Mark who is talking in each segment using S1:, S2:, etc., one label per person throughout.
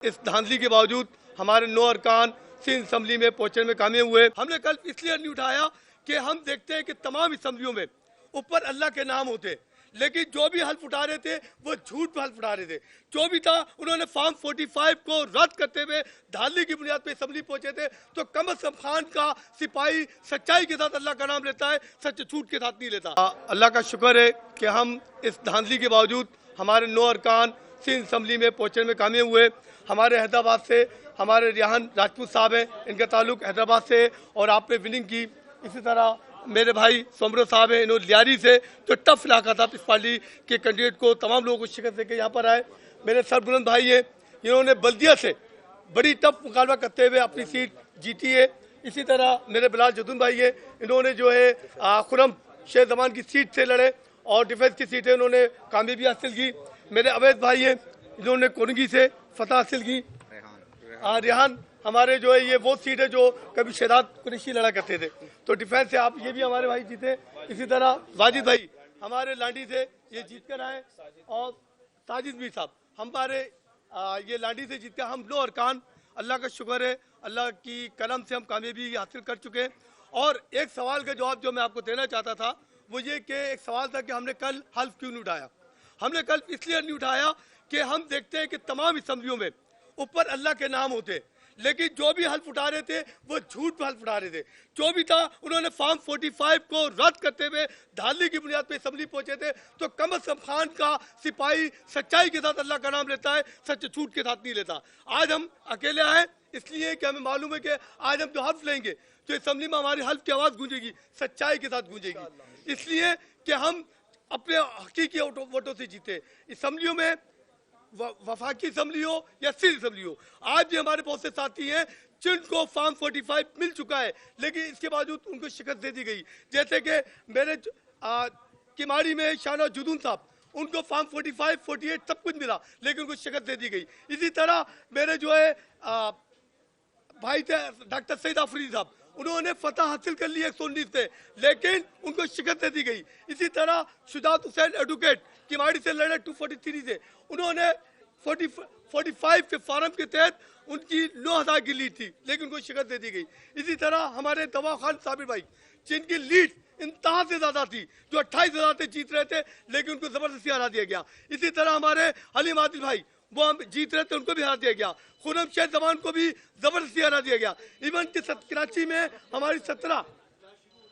S1: इस धांधली के बावजूद हमारे 9 अरकान सिंध असम्बली में पहुंचने में कामयाब हुए। हमने कल इसलिए नहीं उठाया कि हम देखते हैं कि तमाम असम्बलियों में ऊपर अल्लाह के नाम होते, लेकिन जो भी हल्फ उठा रहे थे वो झूठ पे हल्फ उठा रहे थे। जो भी था उन्होंने फॉर्म 45 को रद्द करते हुए धांधली की बुनियाद पे असम्बली पहुंचे थे। तो कम अज कम खान का सिपाही सच्चाई के साथ अल्लाह का नाम लेता है, सच झूठ के साथ नहीं लेता। अल्लाह का शुक्र है कि हम इस धांधली के बावजूद हमारे 9 अरकान सिंध असम्बली में पहुंचने में कामयाब हुए। हमारे हैदराबाद से हमारे रिहान राजपूत साहब हैं, इनका ताल्लुक हैदराबाद से, और आपने विनिंग की। इसी तरह मेरे भाई सोमरो साहब हैं, इन्होंने लियारी से, जो टफ इलाका था इस पार्टी के कैंडिडेट को तमाम लोगों को शिकस्त देकर यहाँ पर आए। मेरे सरबुलंद भाई हैं, इन्होंने बल्दिया से बड़ी टफ मुकाबला करते हुए अपनी सीट जीती है। इसी तरह मेरे बिलाल जदून भाई हैं, इन्होंने जो है खुरम शेख जमान की सीट से लड़े और डिफेंस की सीटें उन्होंने कामयाबी हासिल की। मेरे अवैध भाई हैं, इन्होंने कोनगी से फतह हासिल की। रेहान हमारे जो है ये वो सीट है जो कभी शहजाद कुरैशी लड़ा करते थे, तो डिफेंस से आप ये भी हमारे भाई जीते। इसी तरह वाजिद भाई हमारे लांडी से ये जीत कर आए, और साजिद भी साहब हमारे ये लांडी से जीत कर हम 9 अरकान, अल्लाह का शुक्र है, अल्लाह की करम से हम कामयाबी हासिल कर चुके हैं। और एक सवाल का जवाब जो मैं आपको देना चाहता था वो ये कि एक सवाल था कि हमने कल हल्फ क्यों नहीं उठाया। हमने कल इसलिए नहीं उठाया कि हम देखते हैं कि तमाम असम्बलियों में ऊपर अल्लाह के नाम होते, लेकिन जो भी हल्फ उठा रहे थे वो झूठ पे हल्फ उठा रहे थे। जो भी था उन्होंने फॉर्म 45 को रद्द करते हुए धांधली की बुनियाद पे असम्बली पहुंचे थे। तो कम अज कम खान का सिपाही सच्चाई के साथ अल्लाह का नाम लेता है, सच झूठ के साथ नहीं लेता। आज हम अकेले आए इसलिए कि हमें मालूम है कि आज हम जो हल्फ लेंगे तो असम्बली में हमारी हल्फ की आवाज़ गूंजेगी, सच्चाई के साथ गूंजेगी, इसलिए कि हम अपने हकीकी वोटों से जीते। असम्बलियों में वफाकी असम्बली हो या सिंध असम्बली हो, आज भी हमारे बहुत से साथी हैं जिनको फॉर्म 45 मिल चुका है, लेकिन इसके बावजूद उनको शिकस्त दे दी गई। जैसे कि मेरे किमाड़ी में शाना जुदून साहब, उनको फॉर्म 45, 48 सब कुछ मिला, लेकिन उनको शिकस्त दे दी गई। इसी तरह मेरे जो है भाई थे डॉक्टर सईद आफरीदी साहब, उन्होंने फतह हासिल कर ली 119 से, लेकिन उनको शिकस्त दे दी गई। इसी तरह शुजात हुसैन एडवोकेट किमाड़ी से लड़े 243 से, उन्होंने 45 के फार्म के तहत उनकी 9000 की लीड थी, लेकिन उनको शिकस्त दे दी गई। इसी तरह हमारे दवा खान साबिर भाई, जिनकी लीड इंतहा से ज्यादा थी, जो 28,000 से जीत रहे थे, लेकिन उनको जबरदस्ती हरा दिया गया। इसी तरह हमारे हलीम आदिल भाई, वो हम जीत रहे थे, उनको भी हरा दिया गया। खुरम शेख जमान को भी जबरदस्ती हरा दिया गया। इवन कि कराची में हमारी 17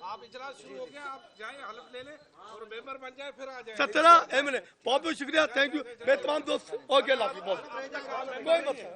S2: आप इजलास शुरू हो गया, आप जाएं हल्फ ले लें और मेंबर बन जाए, फिर आ जाए।
S1: 17 एमएलए, बहुत बहुत शुक्रिया, थैंक यू। मैं तमाम दोस्त ओके, अल्लाह हाफिज़।